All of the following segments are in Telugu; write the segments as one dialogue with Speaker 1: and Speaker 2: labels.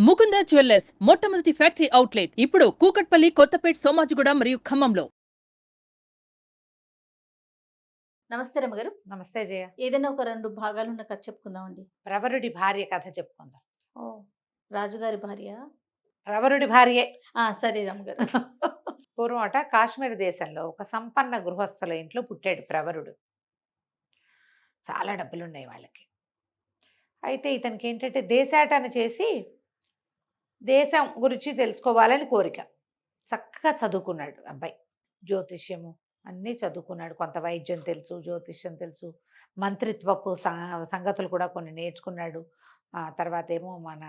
Speaker 1: ముకుంద జ్యువెల్లర్స్ మొట్టమొదటి ఫ్యాక్టరీ అవుట్లెట్ ఇప్పుడు కూకట్పల్లి, కొత్తపేట్, సోమాజిగూడ మరియు ఖమ్మంలో.
Speaker 2: నమస్తే రమ్మగారు.
Speaker 3: నమస్తే జయ.
Speaker 2: ఏదైనా ఒక 2 భాగాలున్న కథ చెప్పుకుందామండి.
Speaker 3: ప్రవరుడి భార్య కథ చెప్పుకుందాం.
Speaker 2: ఓహ్! రాజుగారి భార్య?
Speaker 3: ప్రవరుడి భార్యే.
Speaker 2: సరే రమ్మగారు.
Speaker 3: పూర్వమట కాశ్మీర్ దేశంలో ఒక సంపన్న గృహస్థుల ఇంట్లో పుట్టాడు ప్రవరుడు. చాలా డబ్బులున్నాయి వాళ్ళకి. అయితే ఇతనికి ఏంటంటే దేశాటన చేసి దేశం గురించి తెలుసుకోవాలని కోరిక. చక్కగా చదువుకున్నాడు అబ్బాయి. జ్యోతిష్యము అన్నీ చదువుకున్నాడు. కొంత వైద్యం తెలుసు, జ్యోతిష్యం తెలుసు, మంత్రిత్వపు సంగతులు కూడా కొన్ని నేర్చుకున్నాడు. తర్వాత ఏమో మన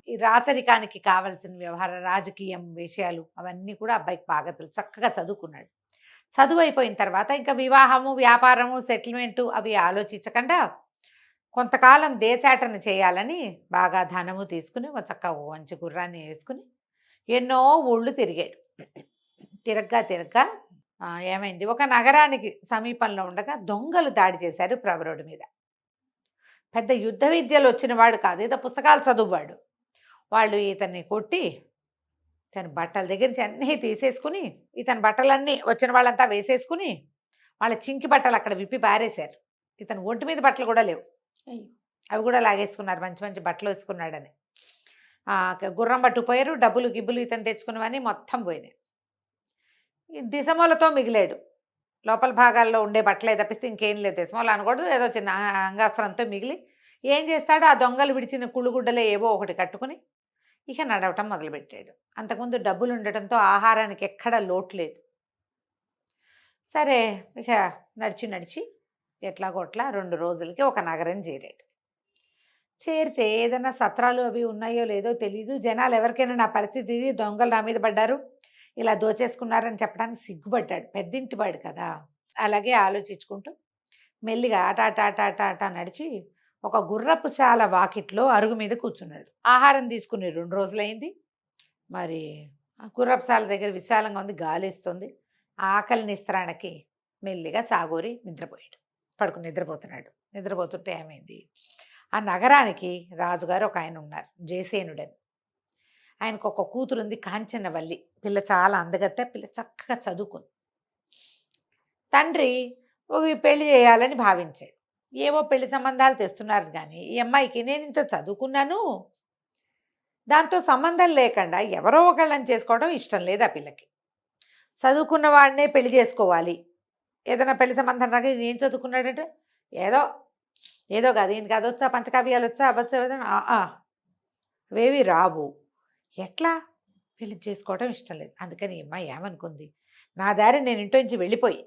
Speaker 3: ఈ రాచరికానికి కావలసిన వ్యవహార రాజకీయం విషయాలు అవన్నీ కూడా అబ్బాయికి బాగా తెలుసు. చక్కగా చదువుకున్నాడు. చదువు అయిపోయిన తర్వాత ఇంకా వివాహము, వ్యాపారము, సెటిల్మెంటు అవి ఆలోచించకుండా కొంతకాలం దేశాటన చేయాలని బాగా ధనము తీసుకుని చక్కగా మంచి గుర్రాన్ని వేసుకుని ఎన్నో ఊళ్ళు తిరిగాడు. తిరగ్గా ఏమైంది, ఒక నగరానికి సమీపంలో ఉండగా దొంగలు దాడి చేశారు ప్రవరుడి మీద. పెద్ద యుద్ధ విద్యలు వచ్చిన వాడు కాదు, ఏదో పుస్తకాలు చదువువాడు. వాళ్ళు ఇతన్ని కొట్టి ఇతని బట్టల దగ్గర నుంచి అన్నీ తీసేసుకుని ఇతని బట్టలన్నీ వచ్చిన వాళ్ళంతా వేసేసుకుని వాళ్ళ చింకి బట్టలు అక్కడ విప్పి పారేశారు. ఇతను ఒంటి మీద బట్టలు కూడా లేవు, అవి కూడా లాగేసుకున్నారు. మంచి మంచి బట్టలు వేసుకున్నాడని గుర్రం పట్టుకుపోయారు. డబ్బులు గిబ్బులు ఇతను తెచ్చుకున్నవన్నీ మొత్తం పోయినాయి. దిశమూలతో మిగిలాడు. లోపల భాగాల్లో ఉండే బట్టలే తప్పిస్తే ఇంకేం లేదు. దిశమూల అనకూడదు, ఏదో చిన్న అంగాస్త్రంతో మిగిలి ఏం చేస్తాడు, ఆ దొంగలు విడిచిన కుళ్ళుగుడ్డలే ఏవో ఒకటి కట్టుకుని ఇక నడవటం మొదలుపెట్టాడు. అంతకుముందు డబ్బులు ఉండటంతో ఆహారానికి ఎక్కడా లోటు లేదు. సరే ఇక నడిచి ఎట్లాగోట్లా 2 రోజులకి ఒక నగరం చేరాడు. చేరితే ఏదైనా సత్రాలు అవి ఉన్నాయో లేదో తెలీదు. జనాలు ఎవరికైనా నా పరిస్థితి ఇది, దొంగలు నా మీద పడ్డారు, ఇలా దోచేసుకున్నారని చెప్పడానికి సిగ్గుపడ్డాడు. పెద్దింటివాడు కదా. అలాగే ఆలోచించుకుంటూ మెల్లిగా ఆట నడిచి ఒక గుర్రపు శాల వాకిట్లో అరుగు మీద కూర్చున్నాడు. ఆహారం తీసుకుని 2 రోజులైంది. మరి గుర్రపు శాల దగ్గర విశాలంగా ఉంది, గాలిస్తుంది. ఆకలి నిస్త్రాణకి మెల్లిగా సాగోరి నిద్రపోతున్నాడు. నిద్రపోతుంటే ఏమైంది, ఆ నగరానికి రాజుగారు ఒక ఆయన ఉన్నారు, జయసేనుడని. ఆయనకు ఒక కూతురు ఉంది, కాంచనవల్లి. పిల్ల చాలా అందగత్తే, పిల్ల చక్కగా చదువుకుంది. తండ్రి పెళ్లి చేయాలని భావించాడు. ఏవో పెళ్లి సంబంధాలు తెస్తున్నారు, కానీ ఈ అమ్మాయికి నేను ఇంత చదువుకున్నాను, దాంతో సంబంధం లేకుండా ఎవరో ఒకళ్ళని చేసుకోవడం ఇష్టం లేదు ఆ పిల్లకి. చదువుకున్న వాడినే పెళ్లి చేసుకోవాలి. ఏదైనా పెళ్లి సంబంధం రాక ఏం చదువుకున్నాడంటే ఏదో కాదు, ఈయనకి అది వచ్చా, పంచకావ్యాలు వచ్చా, అవేవి రావు. ఎట్లా పెళ్లి చేసుకోవడం ఇష్టం లేదు. అందుకని ఈ అమ్మాయి ఏమనుకుంది, నా దారి నేను ఇంట్లో నుంచి వెళ్ళిపోయి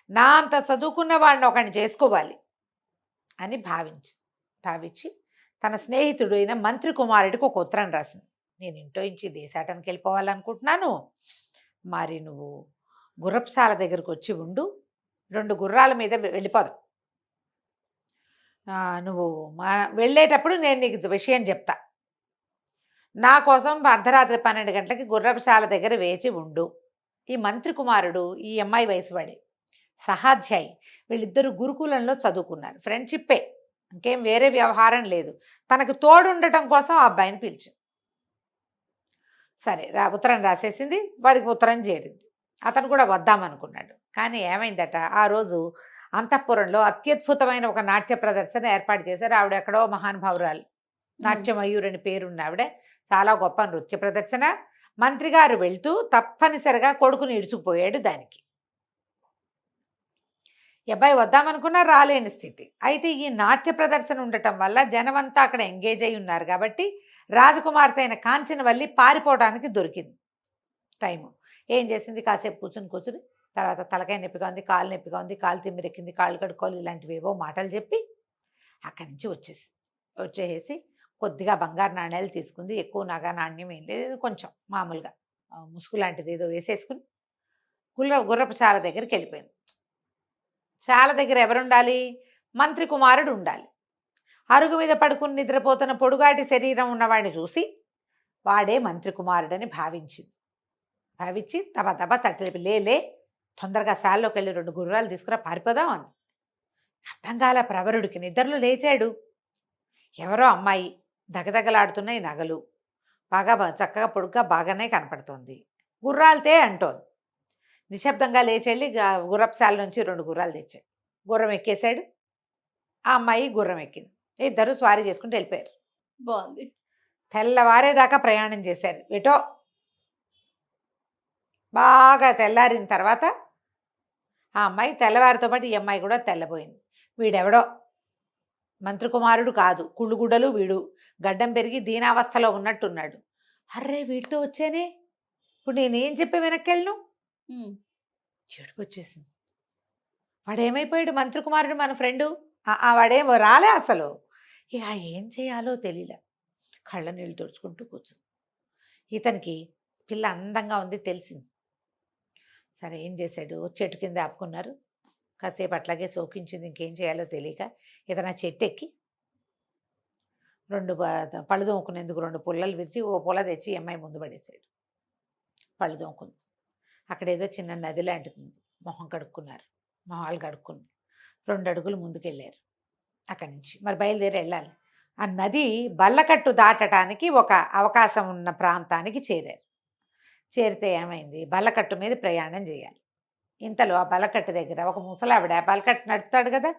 Speaker 3: నా అంత చదువుకున్న వాడిని ఒకడిని చేసుకోవాలి అని భావించి తన స్నేహితుడు అయిన మంత్రి కుమారుడికి ఒక ఉత్తరం రాసింది. నేను ఇంట్లో నుంచి దేశాటానికి వెళ్ళిపోవాలనుకుంటున్నాను, మరి నువ్వు గుర్రపుశాల దగ్గరకు వచ్చి ఉండు, 2 గుర్రాల మీద వెళ్ళిపోదాం. నువ్వు వెళ్ళేటప్పుడు నేను నీకు విషయం చెప్తా. నా కోసం అర్ధరాత్రి 12 గంటలకి గుర్రపుశాల దగ్గర వేచి ఉండు. ఈ మంత్రి కుమారుడు ఈ అమ్మాయి వయసువాడే, సహాధ్యాయి. వీళ్ళిద్దరూ గురుకులంలో చదువుకున్నారు. ఫ్రెండ్షిప్పే, ఇంకేం వేరే వ్యవహారం లేదు. తనకు తోడు ఉండటం కోసం ఆ అబ్బాయిని పిలిచి సరే ఉత్తరం రాసేసింది. వాడికి ఉత్తరం చేరింది. అతను కూడా వద్దామనుకున్నాడు. కానీ ఏమైందట, ఆ రోజు అంతఃపురంలో అత్యద్భుతమైన ఒక నాట్య ప్రదర్శన ఏర్పాటు చేశారు. ఆవిడ ఎక్కడో మహానుభావురాలు, నాట్యమయూర్ అని పేరున్న ఆవిడ. చాలా గొప్ప నృత్య ప్రదర్శన. మంత్రి గారు వెళ్తూ తప్పనిసరిగా కొడుకుని ఇడుచుకుపోయాడు దానికి. అబ్బాయి వద్దామనుకున్నా రాలేని స్థితి. అయితే ఈ నాట్య ప్రదర్శన ఉండటం వల్ల జనమంతా అక్కడ ఎంగేజ్ అయి ఉన్నారు కాబట్టి రాజకుమార్తె అయిన కాంచనవల్లి పారిపోవడానికి దొరికింది టైము. ఏం చేసింది, కాసేపు కూర్చుని తర్వాత తలకాయ నొప్పిగా ఉంది, కాలు నొప్పిగా ఉంది, కాలు తిమ్మిరెక్కింది, కాళ్ళు కడుక్కోవాలి, ఇలాంటివి ఏవో మాటలు చెప్పి అక్కడి నుంచి వచ్చేసి కొద్దిగా బంగారు నాణ్యాలు తీసుకుంది. ఎక్కువ నగ నాణ్యం ఏం లేదు, కొంచెం మామూలుగా ముసుగు లాంటిది ఏదో వేసేసుకుని గుర్రపు శాల దగ్గరికి వెళ్ళిపోయింది. శాల దగ్గర ఎవరుండాలి, మంత్రి కుమారుడు ఉండాలి. అరుగు మీద పడుకుని నిద్రపోతున్న పొడుగాటి శరీరం ఉన్నవాడిని చూసి వాడే మంత్రి కుమారుడని భావించి తబ తట్టలిపి లే తొందరగా శాలలోకి వెళ్ళి 2 గుర్రాలు తీసుకురా, పారిపోదాం అని. అర్థం కాల ప్రవరుడికి. నిద్రలో లేచాడు. ఎవరో అమ్మాయి, దగదగలాడుతున్నాయి నగలు, బాగా చక్కగా పొడుగ్గా బాగానే కనపడుతోంది. గుర్రాలతే అంటోంది. నిశ్శబ్దంగా లేచెళ్ళి గుర్రపుశాల నుంచి 2 గుర్రాలు తెచ్చాడు. గుర్రం ఎక్కేశాడు. ఆ అమ్మాయి గుర్రం ఎక్కింది. ఇద్దరు స్వారీ చేసుకుంటూ వెళ్ళిపోయారు.
Speaker 2: బాగుంది.
Speaker 3: తెల్లవారేదాకా ప్రయాణం చేశారు. ఎటో బాగా తెల్లారిన తర్వాత ఆ అమ్మాయి తెల్లవారితో పాటు ఈ అమ్మాయి కూడా తెల్లబోయింది. వీడెవడో మంత్రి కుమారుడు కాదు, కుళ్ళుగుడ్డలు వీడు, గడ్డం పెరిగి దీనావస్థలో ఉన్నట్టున్నాడు. అర్రే వీడితో వచ్చానే, ఇప్పుడు నేనేం చెప్పి వెనక్కెళ్ళను? ఏడుపు వచ్చేసింది. వాడేమైపోయాడు? మంత్రి కుమారుడు మన ఫ్రెండు, వాడేం రాలే అసలు. ఇక ఏం చేయాలో తెలియలే. కళ్ళ నీళ్ళు తుడుచుకుంటూ కూర్చుంది. ఇతనికి పిల్ల అందంగా ఉంది తెలిసింది. సరే ఏం చేశాడు? చెట్టు కింద ఆపుకున్నారు. కాసేపు అట్లాగే సోకించింది. ఇంకేం చేయాలో తెలియక ఇతను ఆ చెట్టు ఎక్కి 2 పళ్ళు దోముకునేందుకు 2 పుల్లలు విరిచి ఓ పుల్ల తెచ్చి ఈ అమ్మాయి ముందు పడేశాడు. పళ్ళు దోముకుంది. అక్కడ ఏదో చిన్న నది లాంటిది ఉంది. మొహం కడుక్కున్నారు. మొహాలు కడుక్కుని 2 అడుగులు ముందుకెళ్ళారు. అక్కడి నుంచి మరి బయలుదేరి వెళ్ళాలి. ఆ నది బల్లకట్టు దాటడానికి ఒక అవకాశం ఉన్న ప్రాంతానికి చేరారు. చేరితే ఏమైంది? బల్లకట్టు మీద ప్రయాణం చేయాలి. ఇంతలో ఆ బల్లకట్టు దగ్గర ఒక ముసలావిడ, బల్లకట్టు నడుపుతాడు కదా,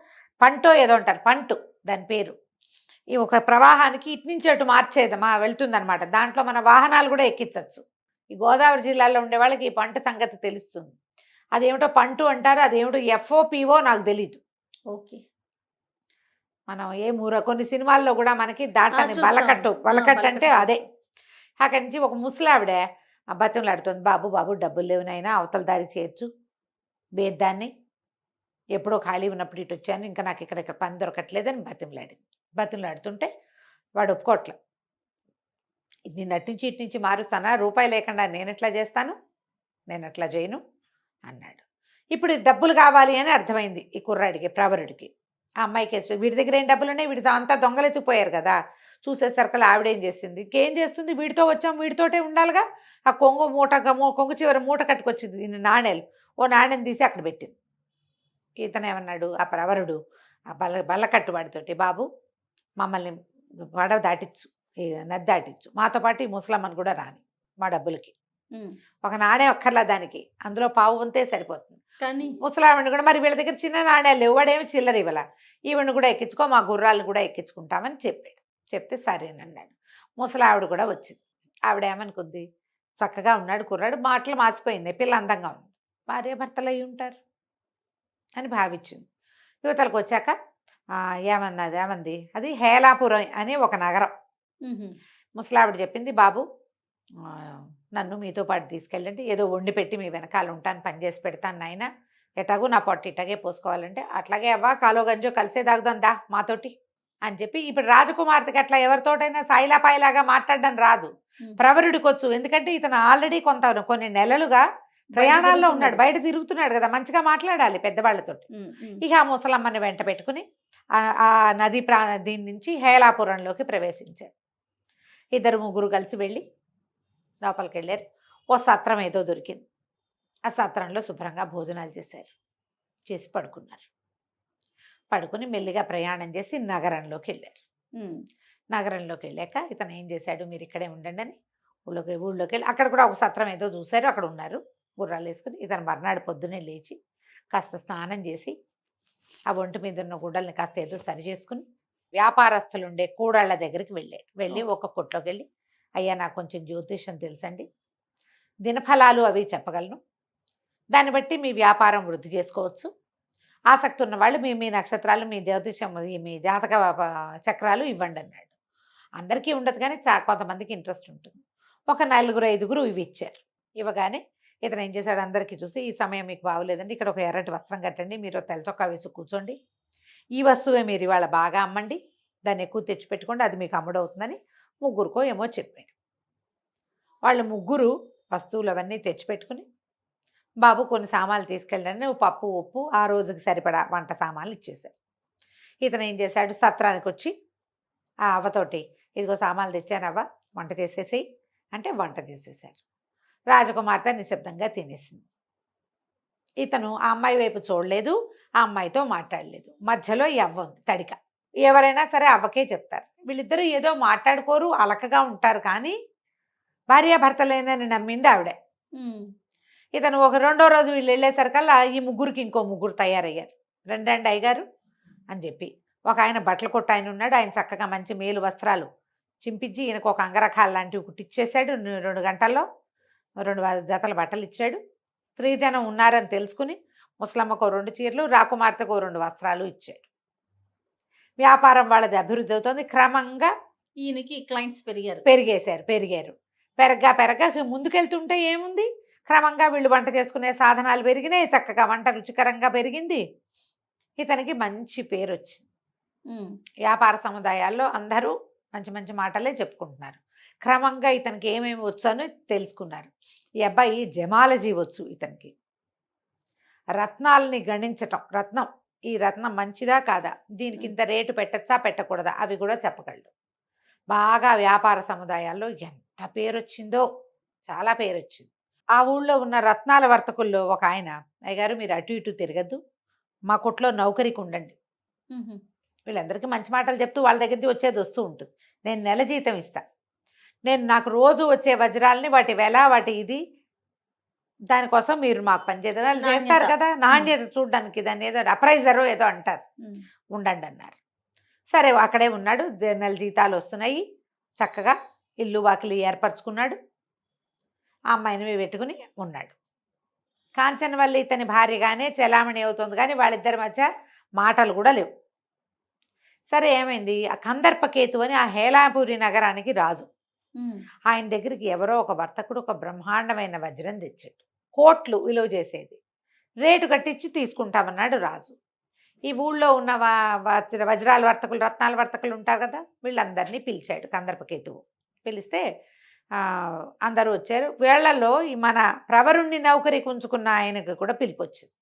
Speaker 3: పంటో ఏదో అంటారు, పంటు దాని పేరు. ఈ ఒక ప్రవాహానికి ఇటు నుంచి అటు మార్చేదమా వెళ్తుందనమాట. దాంట్లో మన వాహనాలు కూడా ఎక్కించవచ్చు. ఈ గోదావరి జిల్లాలో ఉండే వాళ్ళకి ఈ పంట సంగతి తెలుస్తుంది. అదేమిటో పంటు అంటారు, అదేమిటో FOPO నాకు తెలీదు.
Speaker 2: ఓకే.
Speaker 3: మనం కొన్ని సినిమాల్లో కూడా మనకి దాటని
Speaker 2: చూస్తాం.
Speaker 3: బల్లకట్టు
Speaker 2: బల్లకట్టు
Speaker 3: అంటే అదే. అక్కడి నుంచి ఒక ముసలావిడ బతిమలాడుతుంది. బాబు బాబు డబ్బులు లేవునైనా అవతల దారి చేయొచ్చు, బేద్దాన్ని ఎప్పుడో ఖాళీ ఉన్నప్పుడు ఇటు వచ్చాను, ఇంకా నాకు ఇక్కడ పని దొరకట్లేదని బతిమలాడుతుంటే వాడు ఒప్పుకోట్ల. నిన్ను అట్నుంచి ఇటు నుంచి మారుస్తానా, రూపాయి లేకుండా నేను ఎట్లా చేస్తాను, నేను అట్లా చేయను అన్నాడు. ఇప్పుడు డబ్బులు కావాలి అని అర్థమైంది ఈ కుర్రాడికి, ప్రవరుడికి. ఆ అమ్మాయికి వీడి దగ్గర ఏం డబ్బులు ఉన్నాయి, వీడితో అంతా దొంగలెత్తిపోయారు కదా. చూసేసరికి ఆవిడేం చేసింది, ఇంకేం చేస్తుంది, వీడితో వచ్చాం వీడితోటే ఉండాలిగా. ఆ కొంగు చివరి మూట కట్టుకొచ్చింది దీన్ని నాణేలు. ఓ నాణ్యం తీసి అక్కడ పెట్టింది. ఇతను ఏమన్నాడు ఆ ప్రవరుడు ఆ బల్లకట్టు వాడితోటి, బాబు మమ్మల్ని పడవ దాటిచ్చు, నది దాటిచ్చు, మాతో పాటు ఈ ముసలమ్మని కూడా రాని, మా డబ్బులకి ఒక నాణ్యం అక్కర్లా దానికి, అందులో పావు వంతే సరిపోతుంది.
Speaker 2: కానీ
Speaker 3: ముసలావిడిని కూడా, మరి వీళ్ళ దగ్గర చిన్న నాణ్యాలు లేవు, వాడేమి చిల్లర ఇవ్వాల, ఈవిడిని కూడా ఎక్కించుకో, మా గుర్రాలను కూడా ఎక్కించుకుంటామని చెప్పాడు. చెప్తే సరేనన్నాడు. ముసలావిడ కూడా వచ్చింది. ఆవిడ ఏమనుకుంది, చక్కగా ఉన్నాడు కుర్రాడు, మాటలు మార్చిపోయింది, పిల్ల అందంగా ఉంది, భార్యాభర్తలు అయి ఉంటారు అని భావించింది. యువతలకు వచ్చాక ఏమంది, అది హేలాపురం అనే ఒక నగరం. ముసలావిడ చెప్పింది, బాబు నన్ను మీతో పాటు తీసుకెళ్ళండి, ఏదో వండి పెట్టి మీ వెనకాల ఉంటాను, పని చేసి పెడతాను నాయన, ఎటాగూ నా పొట్ట ఇట్లాగే పోసుకోవాలంటే, అట్లాగే అవ్వా కాలో గంజో కలిసే తాగుదందా మాతోటి అని చెప్పి. ఇప్పుడు రాజకుమార్తెకి అట్లా ఎవరితోటైనా సాయిలాపాయిలాగా మాట్లాడడం రాదు, ప్రవరుడికి వచ్చు. ఎందుకంటే ఇతను ఆల్రెడీ కొన్ని నెలలుగా ప్రయాణాల్లో ఉన్నాడు, బయట తిరుగుతున్నాడు కదా, మంచిగా మాట్లాడాలి పెద్దవాళ్ళతో. ఇక ఆ ముసలమ్మని వెంట పెట్టుకుని ఆ నది దీని నుంచి హేలాపురంలోకి ప్రవేశించారు. 2-3 కలిసి వెళ్ళి లోపలికి వెళ్ళారు. ఓ సత్రం ఏదో దొరికింది. ఆ సత్రంలో శుభ్రంగా భోజనాలు చేసి పడుకున్నారు. పడుకుని మెల్లిగా ప్రయాణం చేసి నగరంలోకి వెళ్ళారు. నగరంలోకి వెళ్ళాక ఇతను ఏం చేశాడు, మీరు ఇక్కడే ఉండండి అని ఊళ్ళోకి వెళ్ళి అక్కడ కూడా ఒక సత్రం ఏదో చూశారు, అక్కడ ఉన్నారు గుర్రాలు వేసుకుని. ఇతను మర్నాడు పొద్దునే లేచి కాస్త స్నానం చేసి ఆ ఒంటి మీద ఉన్న గుడ్డల్ని కాస్త ఏదో సరి చేసుకుని వ్యాపారస్తులు ఉండే కూడాళ్ళ దగ్గరికి వెళ్ళి ఒక కొట్లోకి వెళ్ళి, అయ్యా నాకు కొంచెం జ్యోతిషం తెలుసండి, దినఫలాలు అవి చెప్పగలను, దాన్ని బట్టి మీ వ్యాపారం వృద్ధి చేసుకోవచ్చు, ఆసక్తి ఉన్న వాళ్ళు మీ నక్షత్రాలు, మీ జ్యోతిషం, మీ జాతక చక్రాలు ఇవ్వండి అన్నాడు. అందరికీ ఉండదు కానీ కొంతమందికి ఇంట్రెస్ట్ ఉంటుంది. ఒక 4-5 ఇవి ఇచ్చారు. ఇవ్వగానే ఇతను ఏం చేశాడు, అందరికీ చూసి, ఈ సమయం మీకు బాగోలేదండి, ఇక్కడ ఒక ఎర్రటి వస్త్రం కట్టండి, మీరు తెల్ల చొక్కా వేసి కూర్చోండి, ఈ వస్తువే మీరు ఇవాళ బాగా అమ్మండి, దాన్ని ఎక్కువ తెచ్చిపెట్టుకోండి, అది మీకు అమ్ముడవుతుందని 3కో ఏమో చెప్పాడు. వాళ్ళు 3 వస్తువులు అవన్నీ తెచ్చిపెట్టుకుని, బాబు కొన్ని సామాన్లు తీసుకెళ్ళండి, పప్పు ఉప్పు ఆ రోజుకి సరిపడా వంట సామాన్లు ఇచ్చేశారు. ఇతను ఏం చేశాడు, సత్రానికి వచ్చి ఆ అవ్వతోటి, ఇదిగో సామాన్లు తెచ్చానవ్వ, వంట చేసేసి అంటే వంట చేసేసారు. రాజకుమార్తె నిశ్శబ్దంగా తినేసింది. ఇతను ఆ అమ్మాయి వైపు చూడలేదు, ఆ అమ్మాయితో మాట్లాడలేదు. మధ్యలో ఈ అవ్వ ఉంది తడిక. ఎవరైనా సరే అవ్వకే చెప్తారు, వీళ్ళిద్దరూ ఏదో మాట్లాడుకోరు, అలకగా ఉంటారు, కానీ భార్యాభర్తలేనని నమ్మింది ఆవిడే. ఇతను ఒక రెండో రోజు వీళ్ళు వెళ్ళేసరికల్లా ఈ ముగ్గురికి ఇంకో ముగ్గురు తయారయ్యారు. రండి అయ్యగారు అని చెప్పి ఒక ఆయన బట్టల కొట్టు ఆయన ఉన్నాడు. ఆయన చక్కగా మంచి మేలు వస్త్రాలు చింపించి ఈయనకు ఒక అంగరఖాలు లాంటివి కుట్టిచ్చేసాడు. 2 గంటల్లో 2 జతల బట్టలు ఇచ్చాడు. స్త్రీజనం ఉన్నారని తెలుసుకుని ముసలమ్మకు 2 చీరలు, రాకుమార్తెకు 2 వస్త్రాలు ఇచ్చాడు. వ్యాపారం వాళ్ళది అభివృద్ధి అవుతుంది. క్రమంగా
Speaker 2: ఈయనకి క్లయింట్స్ పెరిగారు.
Speaker 3: పెరిగారు. పెరగ్గా ముందుకెళ్తుంటే ఏముంది, క్రమంగా వీళ్ళు వంట చేసుకునే సాధనాలు పెరిగినాయి. చక్కగా వంట రుచికరంగా పెరిగింది. ఇతనికి మంచి పేరు వచ్చింది. వ్యాపార సముదాయాల్లో అందరూ మంచి మంచి మాటలే చెప్పుకుంటున్నారు. క్రమంగా ఇతనికి ఏమేమి వచ్చు అని తెలుసుకున్నారు. ఈ అబ్బాయి జమాలజీ వచ్చు ఇతనికి. రత్నాలని గణించటం, ఈ రత్నం మంచిదా కాదా, దీనికి ఇంత రేటు పెట్టచ్చా పెట్టకూడదా అవి కూడా చెప్పగలడు. బాగా వ్యాపార సముదాయాల్లో ఎంత పేరు వచ్చిందో, చాలా పేరు వచ్చింది. ఆ ఊళ్ళో ఉన్న రత్నాల వర్తకుల్లో ఒక ఆయన, అయ్యగారు మీరు అటు ఇటు తిరగద్దు, మా కొట్లో నౌకరికి ఉండండి. వీళ్ళందరికీ మంచి మాటలు చెప్తూ వాళ్ళ దగ్గర నుంచి వచ్చేది వస్తూ ఉంటుంది. నేను నెల జీతం ఇస్తా, నాకు రోజు వచ్చే వజ్రాలని వాటి వెల వాటి ఇది దానికోసం మీరు మాకు పనిచేయాలి చేస్తారు కదా, నాణ్యత చూడడానికి దాన్ని ఏదో అప్రైజరో ఏదో అంటారు, ఉండండి అన్నారు. సరే అక్కడే ఉన్నాడు. నెల జీతాలు వస్తున్నాయి. చక్కగా ఇల్లు వాకిలి ఏర్పరచుకున్నాడు. ఆ అమ్మాయిని పెట్టుకుని ఉన్నాడు. కాంచనవల్లి ఇతని భార్యగానే చెలామణి అవుతుంది, కానీ వాళ్ళిద్దరి మధ్య మాటలు కూడా లేవు. సరే ఏమైంది, ఆ కందర్పకేతు అని ఆ హేలాపురి నగరానికి రాజు. ఆయన దగ్గరికి ఎవరో ఒక వర్తకుడు ఒక బ్రహ్మాండమైన వజ్రం తెచ్చాడు. కోట్లు విలువ చేసేది. రేటు కట్టించి తీసుకుంటామన్నాడు రాజు. ఈ ఊళ్ళో ఉన్న వజ్రాల వర్తకులు రత్నాల వర్తకులు ఉంటారు కదా, వీళ్ళందరినీ పిలిచాడు కందర్పకేతువు. పిలిస్తే అందరూ వచ్చారు. వీళ్లలో ఈ మన ప్రవరుణ్ణి నౌకరికి ఉంచుకున్న ఆయనకు కూడా పిలిపి వచ్చింది.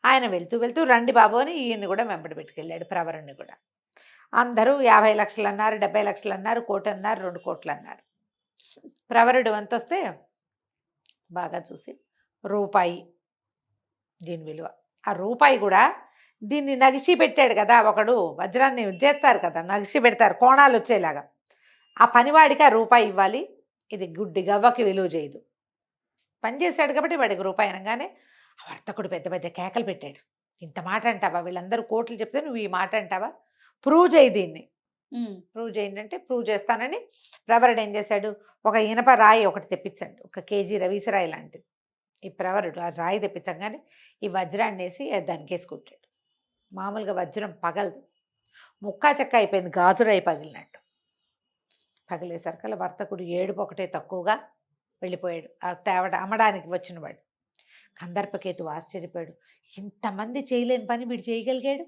Speaker 3: ఆయన వెళ్తూ రండి బాబు అని ఈయన్ని కూడా వెంబడి పెట్టుకెళ్ళాడు. ప్రవరుణ్ణి కూడా అందరూ 50 లక్షలు అన్నారు, 70 లక్షలు అన్నారు, 1 కోటి అన్నారు, 2 కోట్లు అన్నారు. ప్రవరుడు వంత వస్తే బాగా చూసి రూపాయి దీని విలువ. ఆ రూపాయి కూడా దీన్ని నగిషి పెట్టాడు కదా, ఒకడు వజ్రాన్ని చేస్తారు కదా, నగిషి పెడతారు కోణాలు వచ్చేలాగా. ఆ పనివాడికి ఆ రూపాయి ఇవ్వాలి, ఇది గుడ్డి గవ్వకి విలువ చేయదు. పని చేశాడు కాబట్టి వాడికి రూపాయి అనగానే ఆ వర్తకుడు పెద్ద పెద్ద కేకలు పెట్టాడు. ఇంత మాట అంటావా, వీళ్ళందరూ కోట్లు చెప్తే నువ్వు ఈ మాట అంటావా, ప్రూవ్ చేయి దీన్ని, ప్రూవ్ చేయండి అంటే ప్రూవ్ చేస్తానని ప్రవరుడు ఏం చేశాడు, ఒక ఇనప రాయి ఒకటి తెప్పించండి, 1 కేజీ రవీసరాయి లాంటిది. ఈ ప్రవరుడు ఆ రాయి తెప్పించగానే ఈ వజ్రాన్ని వేసి దానికి వేసుకుంటాడు. మామూలుగా వజ్రం పగలదు, ముక్కా చెక్క అయిపోయింది, గాజురాయి పగిలినట్టు. పగిలేసరికల్లా వర్తకుడు ఏడుపు ఒకటే తక్కువగా వెళ్ళిపోయాడు. ఆ అమ్మడానికి వచ్చిన వాడు. కందర్పకేతు ఆశ్చర్యపోయాడు, ఇంతమంది చేయలేని పని వీడు చేయగలిగాడు.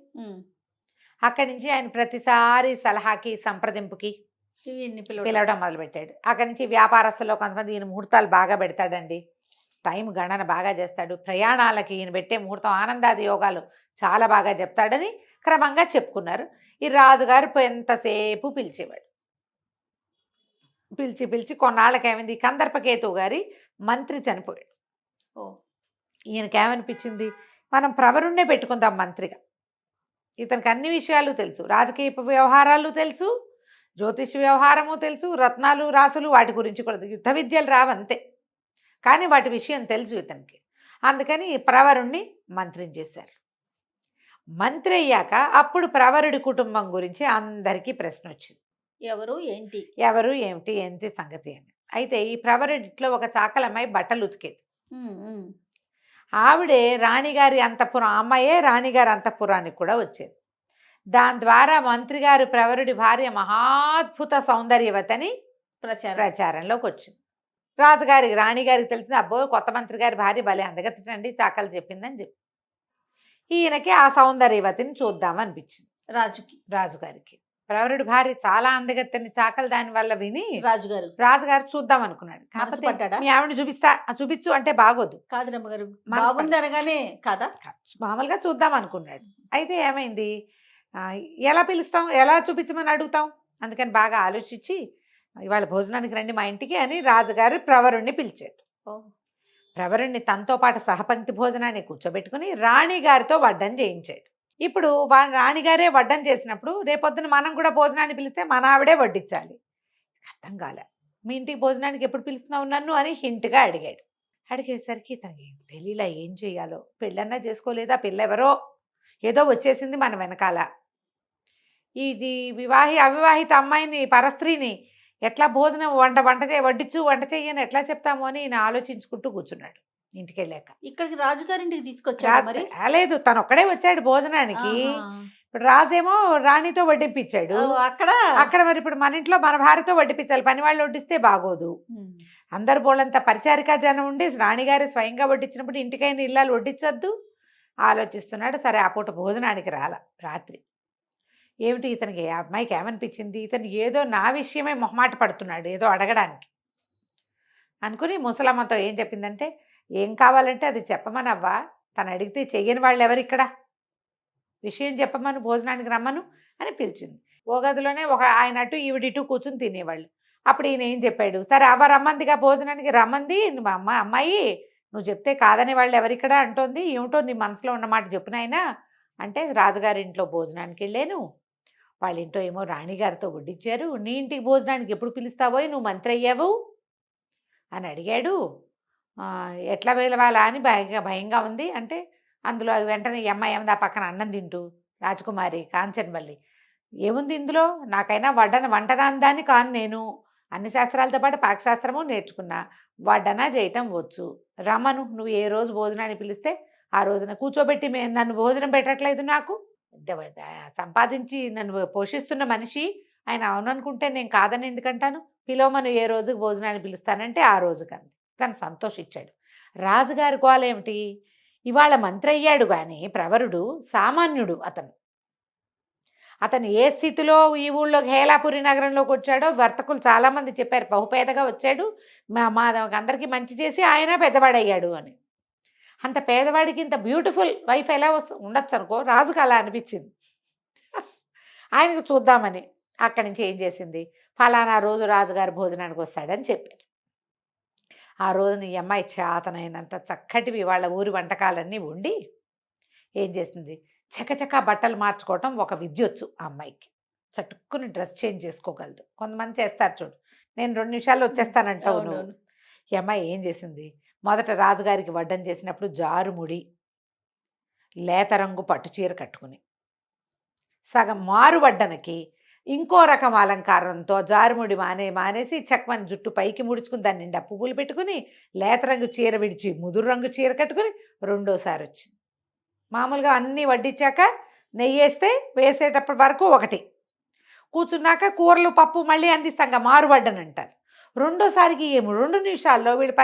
Speaker 3: అక్కడి నుంచి ఆయన ప్రతిసారి సలహాకి సంప్రదింపుకి పిలవడం మొదలుపెట్టాడు. అక్కడి నుంచి వ్యాపారస్తుల్లో కొంతమంది ఈయన ముహూర్తాలు బాగా పెడతాడండి, టైం గణన బాగా చేస్తాడు, ప్రయాణాలకి ఈయన పెట్టే ముహూర్తం ఆనందాది యోగాలు చాలా బాగా చెప్తాడని క్రమంగా చెప్పుకున్నారు. ఈ రాజుగారు ఎంతసేపు పిలిచేవాడు. పిలిచి కొన్నాళ్ళకేమైంది, కందర్పకేతు గారి మంత్రి చనిపోయాడు. ఈయనకేమనిపించింది, మనం ప్రవరుణ్ణే పెట్టుకుందాం మంత్రిగా. ఇతనికి అన్ని విషయాలు తెలుసు, రాజకీయ వ్యవహారాలు తెలుసు, జ్యోతిష వ్యవహారము తెలుసు, రత్నాలు రాసులు వాటి గురించి కూడా, యుద్ధ విద్యలు రావంతే కానీ వాటి విషయం తెలుసు ఇతనికి. అందుకని ప్రవరుణ్ణి మంత్రిని చేశారు. మంత్రి అయ్యాక అప్పుడు ప్రవరుడి కుటుంబం గురించి అందరికీ ప్రశ్న వచ్చింది, ఎవరు ఏమిటి ఏంటి సంగతి అని. అయితే ఈ ప్రవరుడిట్లో ఒక చాకలమ్మాయి బట్టలు ఉతికేది. ఆవిడే రాణిగారి అంతఃపురం, అమ్మాయే రాణిగారి అంతఃపురానికి కూడా వచ్చేది. దాని ద్వారా మంత్రి గారు ప్రవరుడి భార్య మహాద్భుత సౌందర్యవతని ప్రచారంలోకి వచ్చింది. రాజుగారికి రాణిగారికి తెలిసింది, అబ్బో కొత్త మంత్రి గారి భార్య భలే అందగతిటండి, చాకలు చెప్పిందని చెప్పి ఈయనకి ఆ సౌందర్యవతిని చూద్దామనిపించింది. రాజుగారికి ప్రవరుడి భార్య చాలా అందగత్తని చాకలు దాని వల్ల విని రాజుగారు చూద్దాం అనుకున్నాడు. మీ ఆవిడని చూపించు అంటే బాగోదు
Speaker 2: కాదు రమ్మగారు, బాగుంది అనగానే కదా,
Speaker 3: మామూలుగా చూద్దాం అనుకున్నాడు. అయితే ఏమైంది, ఎలా పిలుస్తాం, ఎలా చూపించమని అడుగుతాం, అందుకని బాగా ఆలోచించి ఇవాళ భోజనానికి రండి మా ఇంటికి అని రాజుగారు ప్రవరుణ్ణి పిలిచాడు. ప్రవరుణ్ణి తనతో పాటు సహపంక్తి భోజనాన్ని కూర్చోబెట్టుకుని రాణిగారితో వడ్డం చేయించాడు. ఇప్పుడు రాణిగారే వడ్డం చేసినప్పుడు రేపొద్దున మనం కూడా భోజనాన్ని పిలిస్తే మన ఆవిడే వడ్డించాలి. అర్థం కాలే, మీ ఇంటికి భోజనానికి ఎప్పుడు పిలుస్తున్నావు నన్ను అని హింట్గా అడిగాడు. అడిగేసరికి తనకి తెలియలా ఏం చేయాలో. పెళ్ళన్నా చేసుకోలేదా, పిల్లెవరో ఏదో వచ్చేసింది మన వెనకాల. ఇది అవివాహిత అమ్మాయిని, పరస్త్రీని ఎట్లా భోజనం వంట చెయ్యని ఎట్లా చెప్తాము అని ఈయన ఆలోచించుకుంటూ కూర్చున్నాడు. ఇంటికి వెళ్ళాక
Speaker 2: ఇక్కడికి రాజుగారింటికి తీసుకొచ్చాడు మరి.
Speaker 3: లేదు, తను ఒక్కడే వచ్చాడు భోజనానికి. ఇప్పుడు రాజేమో రాణితో వడ్డింపించాడు. అక్కడ మరి ఇప్పుడు మన ఇంట్లో మన భార్యతో వడ్డించాలి. పని వాళ్ళు వడ్డిస్తే బాగోదు. అందరు బోళ్ళంతా పరిచారికా జనం ఉండి రాణిగారి స్వయంగా వడ్డించినప్పుడు ఇంటికైనా ఇల్లాలు వడ్డించొద్దు ఆలోచిస్తున్నాడు. సరే ఆ పూట భోజనానికి రాత్రి ఏమిటి ఇతనికి, ఆ అమ్మాయికి ఏమనిపించింది, ఇతను ఏదో నా విషయమే మొహమాట పడుతున్నాడు ఏదో అడగడానికి అనుకుని ముసలమ్మతో ఏం చెప్పిందంటే, ఏం కావాలంటే అది చెప్పమనవ్వా, తను అడిగితే చెయ్యని వాళ్ళు ఎవరిక్కడ, విషయం చెప్పమను, భోజనానికి రమ్మను అని పిలిచింది. ఓ గదిలోనే ఆయన అటు ఈవిడిటు కూర్చుని తినేవాళ్ళు. అప్పుడు ఈయన ఏం చెప్పాడు, సరే అవ్వ రమ్మందిగా భోజనానికి రమ్మంది, నువ్వు అమ్మాయి నువ్వు చెప్తే కాదని వాళ్ళు ఎవరిక్కడ అంటోంది, ఏమిటో నీ మనసులో ఉన్నమాట చెప్పునైనా అంటే, రాజుగారి ఇంట్లో భోజనానికి వెళ్ళాను, వాళ్ళ ఇంట్లో ఏమో రాణిగారితో వడ్డించారు, నీ ఇంటికి భోజనానికి ఎప్పుడు పిలుస్తావో, నువ్వు మంత్రి అయ్యావు అని అడిగాడు. ఎట్లా వెళ్ళవాలా అని భయంగా ఉంది అంటే, అందులో వెంటనే ఈ అమ్మాయి ఏముంది ఆ పక్కన అన్నం తింటూ, రాజకుమారి కాంచన్వల్లి, ఏముంది ఇందులో, నాకైనా వంటరాందాన్ని కాను, నేను అన్ని శాస్త్రాలతో పాటు పాకశాస్త్రము నేర్చుకున్నా, వడ్డన చేయటం వచ్చు, రమ్మను, నువ్వు ఏ రోజు భోజనాన్ని పిలిస్తే ఆ రోజున కూర్చోబెట్టి నన్ను భోజనం పెట్టట్లేదు, నాకు సంపాదించి నన్ను పోషిస్తున్న మనిషి ఆయన అవుననుకుంటే నేను కాదని ఎందుకంటాను, పిలవమను ఏ రోజుకి భోజనాన్ని పిలుస్తానంటే ఆ రోజు కానీ తను సంతోషించాడు. రాజుగారి గోల ఏమిటి, ఇవాళ మంత్రి అయ్యాడు కానీ ప్రవరుడు సామాన్యుడు, అతను ఏ స్థితిలో ఈ ఊళ్ళో హేలాపురి నగరంలోకి వచ్చాడో వర్తకులు చాలామంది చెప్పారు, బహుపేదగా వచ్చాడు, మా అందరికీ మంచి చేసి ఆయన పెద్దవాడయ్యాడు అని. అంత పేదవాడికి ఇంత బ్యూటిఫుల్ వైఫ్ ఎలా ఉండొచ్చు అనుకో, రాజుకు అలా అనిపించింది. ఆయనకు చూద్దామని అక్కడి నుంచి ఏం చేసింది, ఫలానా రోజు రాజుగారి భోజనానికి వస్తాడని చెప్పారు. ఆ రోజున ఈ అమ్మాయి చేతనైనంత చక్కటివి వాళ్ళ ఊరి వంటకాలన్నీ వండి ఏం చేసింది, చకచకా బట్టలు మార్చుకోవటం ఒక విద్యొచ్చు ఆ అమ్మాయికి, చటుక్కుని డ్రెస్ చేంజ్ చేసుకోగలదు. కొంతమంది చేస్తారు చూడు, నేను 2 నిమిషాల్లో వచ్చేస్తానంటావు నువ్వు. ఈ అమ్మాయి ఏం చేసింది, మొదట రాజుగారికి వడ్డం చేసినప్పుడు జారుముడి లేత రంగు పట్టుచీర కట్టుకుని, సగం మారు వడ్డనకి ఇంకో రకం అలంకారంతో జారుముడి మానేసి చక్కమని జుట్టు పైకి ముడుచుకుని దాని నిండా పువ్వులు పెట్టుకుని లేత రంగు చీర విడిచి ముదురు రంగు చీర కట్టుకుని రెండోసారి వచ్చింది. మామూలుగా అన్నీ వడ్డించాక నెయ్యి వేసేటప్పటి వరకు ఒకటి, కూర్చున్నాక కూరలు పప్పు మళ్ళీ అందిస్తాం మారువడ్డని అంటారు. రెండోసారికి ఏమో 2 నిమిషాల్లో వీళ్ళు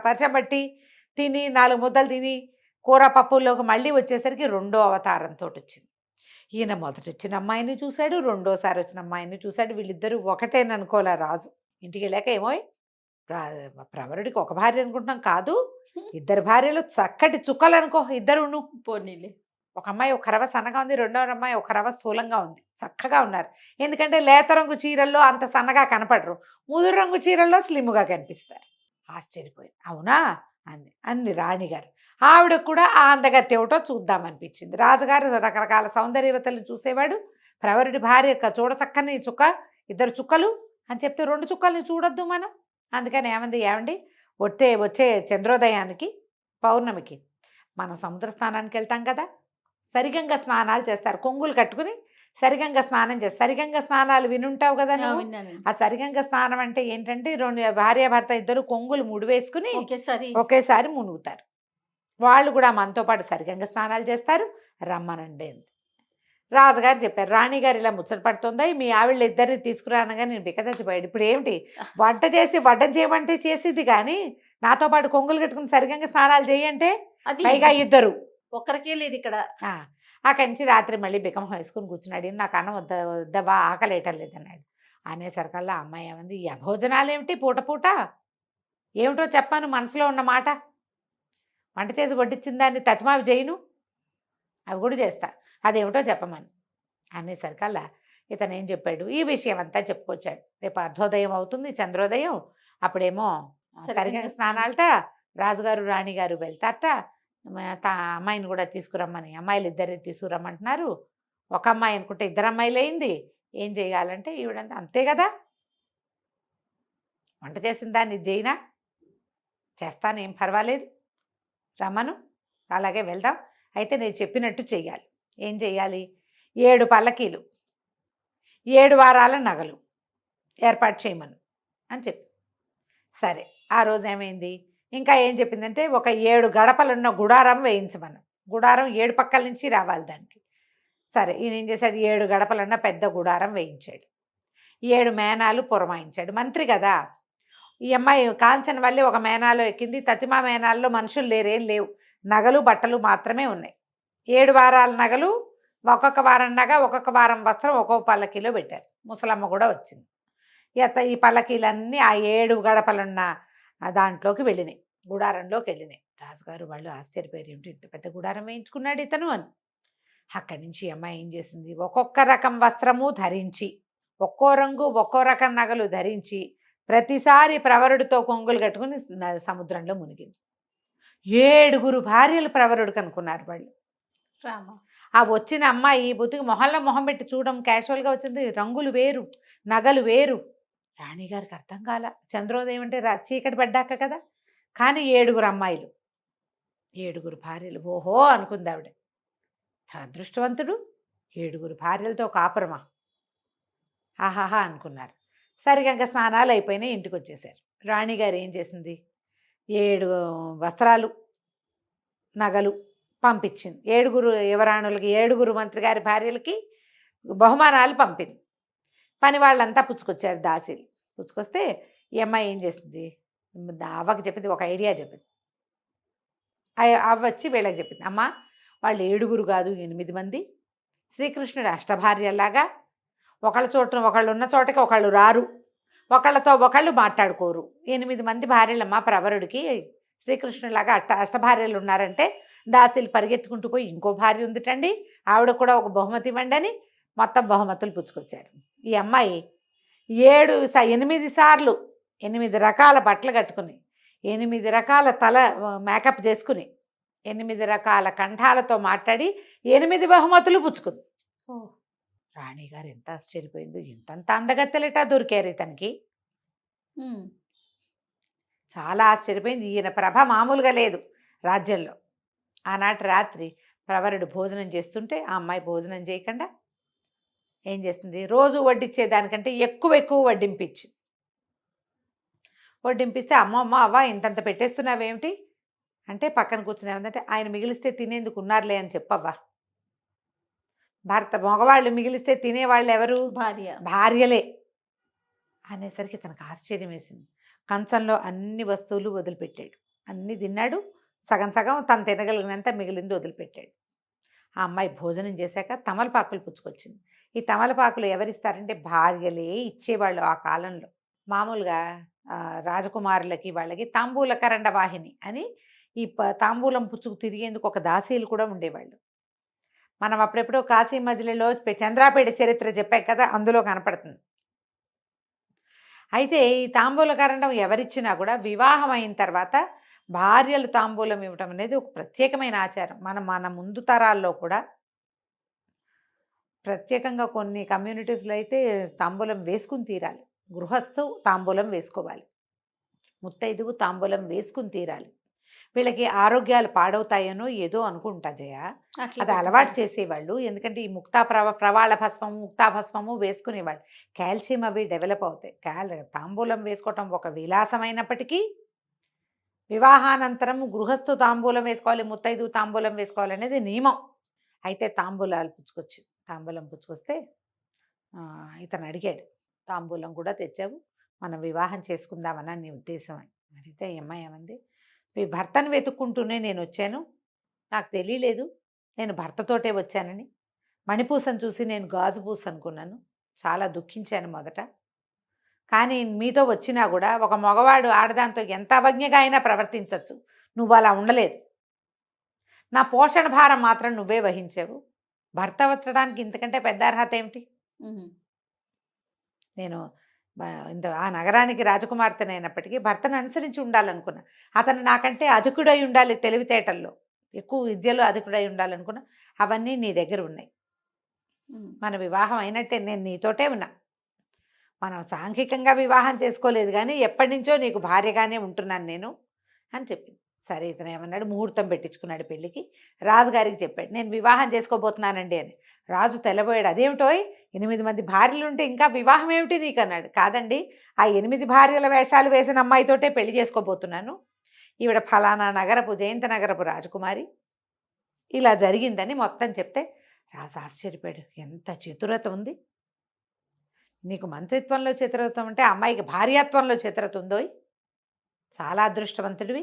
Speaker 3: పరిచబట్టి తిని 4 ముద్దలు తిని కూర పప్పుల్లోకి మళ్ళీ వచ్చేసరికి రెండో అవతారంతో వచ్చింది. ఈయన మొదట వచ్చిన అమ్మాయిని చూశాడు, రెండోసారి వచ్చిన అమ్మాయిని చూశాడు, వీళ్ళిద్దరూ ఒకటేననుకోలే రాజు. ఇంటికి వెళ్ళాక ఏమో ప్రవరుడికి ఒక భార్య అనుకుంటున్నాం, కాదు 2 భార్యలు చక్కటి చుక్కలు అనుకో, ఇద్దరును
Speaker 2: పోనీలే.
Speaker 3: ఒక అమ్మాయి ఒక రవ సన్నగా ఉంది, రెండో అమ్మాయి ఒక రవ స్థూలంగా ఉంది, చక్కగా ఉన్నారు. ఎందుకంటే లేత రంగు చీరల్లో అంత సన్నగా కనపడరు, ముదురు రంగు చీరల్లో స్లిమ్గా కనిపిస్తారు. ఆశ్చర్యపోయింది. అవునా అంది రాణిగారు. ఆవిడకు కూడా ఆ అందగత్తి ఏమిటో చూద్దామనిపించింది. రాజుగారు రకరకాల సౌందర్యవతలను చూసేవాడు. ప్రవరుడి భార్య చూడచక్కని చుక్క, 2 చుక్కలు అని చెప్తే 2 చుక్కల్ని చూడొద్దు మనం. అందుకని ఏమండి వచ్చే చంద్రోదయానికి పౌర్ణమికి మనం సముద్ర స్నానానికి వెళ్తాం కదా, సరిగంగ స్నానాలు చేస్తారు, కొంగులు కట్టుకుని సరిగంగ స్నానం చేస్తారు. సరిగంగ స్నానాలు వినుంటావు కదా నువ్వు. ఆ సరిగంగ స్నానం అంటే ఏంటంటే 2 భార్యాభర్త ఇద్దరు కొంగులు ముడివేసుకుని ఒకేసారి మునుగుతారు. వాళ్ళు కూడా మనతో పాటు సరిగంగ స్నానాలు చేస్తారు, రమ్మనండి. రాజుగారు చెప్పారు, రాణిగారు ఇలా ముచ్చట పడుతుందా, మీ ఆవిళ్ళు ఇద్దరిని తీసుకురానగా నేను బిక్కచచ్చిపోయాడు. ఇప్పుడు ఏమిటి వంట చేసి వడ్డం చేయమంటే చేసిద్ది, కానీ నాతో పాటు కొంగులు కట్టుకుని సరిగంగ స్నానాలు చేయంటే పైగా ఇద్దరు,
Speaker 2: ఒక్కరికే లేదు ఇక్కడ.
Speaker 3: అక్కడి నుంచి రాత్రి మళ్ళీ బికం వేసుకుని కూర్చున్నాడు. నాకు అన్నం వద్దవా, ఆకలేయటం లేదన్నాడు. అనేసరికల్లా అమ్మాయి ఏమంది, ఈ అభోజనాలు ఏమిటి పూట పూట, ఏమిటో చెప్పాను మనసులో ఉన్న మాట, వంట చేసి వడ్డించిన దాన్ని తతిమావి చేయను, అవి కూడా చేస్తా, అదేమిటో చెప్పమని. అనేసరికల్లా ఇతను ఏం చెప్పాడు, ఈ విషయం అంతా చెప్పుకొచ్చాడు. రేపు అర్ధోదయం అవుతుంది, చంద్రోదయం, అప్పుడేమో సరిగంగ స్నానాలట, రాజుగారు రాణిగారు వెళ్తారట, అమ్మాయిని కూడా తీసుకురమ్మని, అమ్మాయిలు 2 తీసుకురమ్మంటున్నారు. ఒక అమ్మాయి అనుకుంటే 2 అమ్మాయిలు అయింది. ఏం చేయాలంటే ఈవిడంతా అంతే కదా, వంట చేసిన దాన్ని ఇది చేయనా, చేస్తాను, ఏం పర్వాలేదు, రమ్మను, అలాగే వెళ్దాం. అయితే నేను చెప్పినట్టు చెయ్యాలి. ఏం చెయ్యాలి? 7 పల్లకీలు, 7 వారాల నగలు ఏర్పాటు చేయమను అని చెప్పి. సరే, ఆ రోజు ఏమైంది, ఇంకా ఏం చెప్పిందంటే ఒక 7 గడపలున్న గుడారం వేయించమను. గుడారం 7 పక్కల నుంచి రావాలి దానికి. సరే, ఈయన ఏం చేశాడు, 7 గడపలున్న పెద్ద గుడారం వేయించాడు. 7 మేనాలు పురమాయించాడు. మంత్రి కదా. ఈ అమ్మాయి కాంచన వల్లి ఒక మేనాలో ఎక్కింది. తతిమా మేనాల్లో మనుషులు లేరేం లేవు, నగలు బట్టలు మాత్రమే ఉన్నాయి. 7 వారాల నగలు, ఒక్కొక్క వారం నగ, ఒక్కొక్క వారం వస్త్రం ఒక్కొక్క పల్లకీలో పెట్టారు. ముసలమ్మ కూడా వచ్చింది. ఈ పల్లకీలన్నీ ఆ 7 గడపలున్న దాంట్లోకి వెళ్ళినాయి, గుడారంలోకి వెళ్ళినాయి. రాజుగారు వాళ్ళు ఆశ్చర్యపోయారు, ఏమిటి ఇంత పెద్ద గుడారం వేయించుకున్నాడు ఇతను అని. అక్కడి నుంచి అమ్మాయి ఏం చేసింది, ఒక్కొక్క రకం వస్త్రము ధరించి, ఒక్కో రంగు ఒక్కో రకం నగలు ధరించి ప్రతిసారి ప్రవరుడితో కొంగులు కట్టుకుని సముద్రంలో మునిగింది. 7 భార్యలు ప్రవరుడికి అనుకున్నారు వాళ్ళు.
Speaker 2: రామ.
Speaker 3: ఆ వచ్చిన అమ్మాయి బుద్ధికి మొహంలో మొహం పెట్టి చూడడం క్యాషువల్గా వచ్చింది. రంగులు వేరు, నగలు వేరు. రాణిగారికి అర్థం కాల. చంద్రోదయం అంటే చీకటి పడ్డాక కదా. కానీ 7 అమ్మాయిలు, 7 భార్యలు. ఓహో అనుకుంది ఆవిడ, అదృష్టవంతుడు, 7 భార్యలతో కాపురమా, ఆహాహా అనుకున్నారు. సరిగా స్నానాలు అయిపోయినాయి, ఇంటికి వచ్చేసారు. రాణిగారు ఏం చేసింది, 7 వస్త్రాలు, నగలు పంపించింది. 7 యువరాణులకి, 7 మంత్రి గారి భార్యలకి బహుమానాలు పంపింది. పని వాళ్ళంతా పుచ్చుకొచ్చారు, దాసీలు పుచ్చుకొస్తే ఈ అమ్మాయి ఏం చేసింది, అవ్వకి చెప్పింది, ఒక ఐడియా చెప్పింది. అవ్వ వచ్చి వీళ్ళకి చెప్పింది, అమ్మ వాళ్ళు 7 కాదు 8 మంది, శ్రీకృష్ణుడు అష్టభార్యలాగా ఒకళ్ళ చోట ఒకళ్ళు ఉన్న చోటకి ఒకళ్ళు రారు, ఒకళ్ళతో ఒకళ్ళు మాట్లాడుకోరు. 8 మంది భార్యలమ్మ ప్రవరుడికి, శ్రీకృష్ణులాగా అష్టభార్యలు ఉన్నారంటే దాసీలు పరిగెత్తుకుంటూ పోయి ఇంకో భార్య ఉందిటండి, ఆవిడ కూడా ఒక బహుమతి ఇవ్వండి అని మొత్తం బహుమతులు పుచ్చుకొచ్చారు. ఈ అమ్మాయి 8 సార్లు 8 రకాల బట్టలు కట్టుకుని, 8 రకాల తల మేకప్ చేసుకుని, 8 రకాల కంఠాలతో మాట్లాడి 8 బహుమతులు పుచ్చుకుంది.
Speaker 2: ఓ,
Speaker 3: రాణిగారు ఎంత ఆశ్చర్యపోయిందో, ఇంతంత అందగత్తెలట దొరికారు ఇతనికి. చాలా ఆశ్చర్యపోయింది. ఈయన ప్రభ మామూలుగా లేదు రాజ్యంలో. ఆనాటి రాత్రి ప్రవరుడు భోజనం చేస్తుంటే ఆ అమ్మాయి భోజనం చేయకుండా ఏం చేస్తుంది, రోజు వడ్డించేదానికంటే ఎక్కువ వడ్డింపిస్తే అమ్మ అవ్వ ఇంతంత పెట్టేస్తున్నావేమిటి అంటే పక్కన కూర్చునేమందంటే, ఆయన మిగిలిస్తే తినేందుకు ఉన్నారులే అని చెప్పవ్వా. మగవాళ్ళు మిగిలిస్తే తినేవాళ్ళు ఎవరు, భార్యలే అనేసరికి తనకు ఆశ్చర్యం వేసింది. కంచంలో అన్ని వస్తువులు వదిలిపెట్టాడు, అన్నీ తిన్నాడు. సగం తను తినగలిగినంత మిగిలింది వదిలిపెట్టాడు. ఆ అమ్మాయి భోజనం చేశాక తమలపాకులు పుచ్చుకొచ్చింది. ఈ తమలపాకులు ఎవరిస్తారంటే భార్యలే ఇచ్చేవాళ్ళు ఆ కాలంలో. మామూలుగా రాజకుమారులకి వాళ్ళకి తాంబూల కరండ వాహిని అని ఈ తాంబూలం పుచ్చుకు తిరిగేందుకు ఒక దాసీలు కూడా ఉండేవాళ్ళు. మనం అప్పుడెప్పుడో కాశీ మజిలీలో చంద్రాపేట చరిత్ర చెప్పాం కదా, అందులో కనపడుతుంది. అయితే ఈ తాంబూల కరండం ఎవరిచ్చినా కూడా వివాహం అయిన తర్వాత భార్యలు తాంబూలం ఇవ్వటం అనేది ఒక ప్రత్యేకమైన ఆచారం. మన ముందు తరాల్లో కూడా ప్రత్యేకంగా కొన్ని కమ్యూనిటీస్లో అయితే తాంబూలం వేసుకుని తీరాలి. గృహస్థు తాంబూలం వేసుకోవాలి, ముత్తైదువు తాంబూలం వేసుకుని తీరాలి. వీళ్ళకి ఆరోగ్యాలు పాడవుతాయనో ఏదో అనుకుంటా జయ, అది అలవాటు చేసేవాళ్ళు. ఎందుకంటే ఈ ప్రవాళ భస్మము, ముక్తాభస్మము వేసుకునేవాళ్ళు. కాల్షియం అవి డెవలప్ అవుతాయి. తాంబూలం వేసుకోవటం ఒక విలాసమైనప్పటికీ వివాహానంతరం గృహస్థు తాంబూలం వేసుకోవాలి, ముత్తైదు తాంబూలం వేసుకోవాలి అనేది నియమం. అయితే తాంబూలం పుచ్చుకొస్తే ఇతను అడిగాడు, తాంబూలం కూడా తెచ్చావు, మనం వివాహం చేసుకుందామని నీ ఉద్దేశం అని అడిగితే అమ్మాయి ఏమంది, మీ భర్తను వెతుక్కుంటూనే నేను వచ్చాను, నాకు తెలియలేదు నేను భర్తతోటే వచ్చానని. మణిపూసను చూసి నేను గాజు పూస అనుకున్నాను, చాలా దుఃఖించాను మొదట. కానీ మీతో వచ్చినా కూడా ఒక మగవాడు ఆడదాంతో ఎంత అవజ్ఞగా అయినా ప్రవర్తించవచ్చు, నువ్వు అలా ఉండలేదు. నా పోషణ భారం మాత్రం నువ్వే వహించావు. భర్త వచ్చడానికి ఇంతకంటే పెద్ద అర్హత ఏమిటి? నేను ఆ నగరానికి రాజకుమార్తెనైనప్పటికీ భర్తను అనుసరించి ఉండాలనుకున్నా. అతను నాకంటే అధికుడై ఉండాలి, తెలివితేటల్లో ఎక్కువ విద్యలో అధికుడై ఉండాలనుకున్నా. అవన్నీ నీ దగ్గర ఉన్నాయి. మన వివాహం అయినట్టే, నేను నీతోటే ఉన్నా. మనం సాంఘికంగా వివాహం చేసుకోలేదు కానీ ఎప్పటి నుంచో నీకు భార్యగానే ఉంటున్నాను నేను అని చెప్పింది. సరే ఇతను ఏమన్నాడు, ముహూర్తం పెట్టించుకున్నాడు పెళ్ళికి. రాజుగారికి చెప్పాడు, నేను వివాహం చేసుకోబోతున్నానండి అని. రాజు తెల్లబోయాడు, అదేమిటోయ్ 8 మంది భార్యలు ఉంటే ఇంకా వివాహం ఏమిటి నీకు అన్నాడు. కాదండి, ఆ 8 భార్యల వేషాలు వేసిన అమ్మాయితోటే పెళ్లి చేసుకోబోతున్నాను, ఈవిడ ఫలానా నగరపు జయంత నగరపు రాజకుమారి, ఇలా జరిగిందని మొత్తం చెప్తే రాజు ఆశ్చర్యపోయాడు. ఎంత చతురత ఉంది నీకు, మంత్రిత్వంలో చతురత ఉంటే అమ్మాయికి భార్యాత్వంలో చతురత ఉందోయ్, చాలా అదృష్టవంతుడివి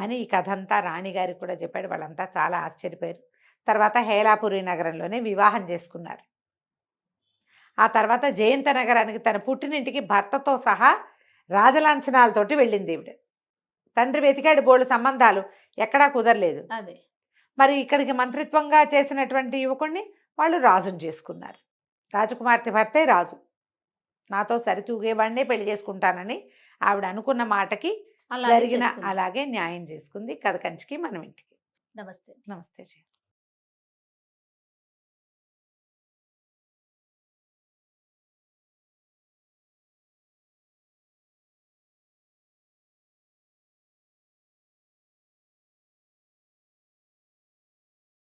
Speaker 3: అని ఈ కథ అంతా రాణిగారికి కూడా చెప్పాడు. వాళ్ళంతా చాలా ఆశ్చర్యపోయారు. తర్వాత హేలాపురి నగరంలోనే వివాహం చేసుకున్నారు. ఆ తర్వాత జయంత నగరానికి తన పుట్టినింటికి భర్తతో సహా రాజలాంఛనాలతోటి వెళ్ళింది ఈవిడ. తండ్రి వెతికాడు బోళ్ళు సంబంధాలు, ఎక్కడా కుదరలేదు.
Speaker 2: అదే
Speaker 3: మరి ఇక్కడికి మంత్రిత్వంగా చేసినటువంటి యువకుడిని వాళ్ళు రాజుని చేసుకున్నారు. రాజకుమార్తె భర్తే రాజు, నాతో సరితూగేవాడినే పెళ్లి చేసుకుంటానని ఆవిడ అనుకున్న మాటకి
Speaker 2: అలాగే
Speaker 3: జరిగిన
Speaker 2: చేసుకుంది.
Speaker 3: అలాగే న్యాయం చేసుకుంది. కథ కంచికి మనం ఇంటికి.
Speaker 2: నమస్తే.
Speaker 3: నమస్తే జయ.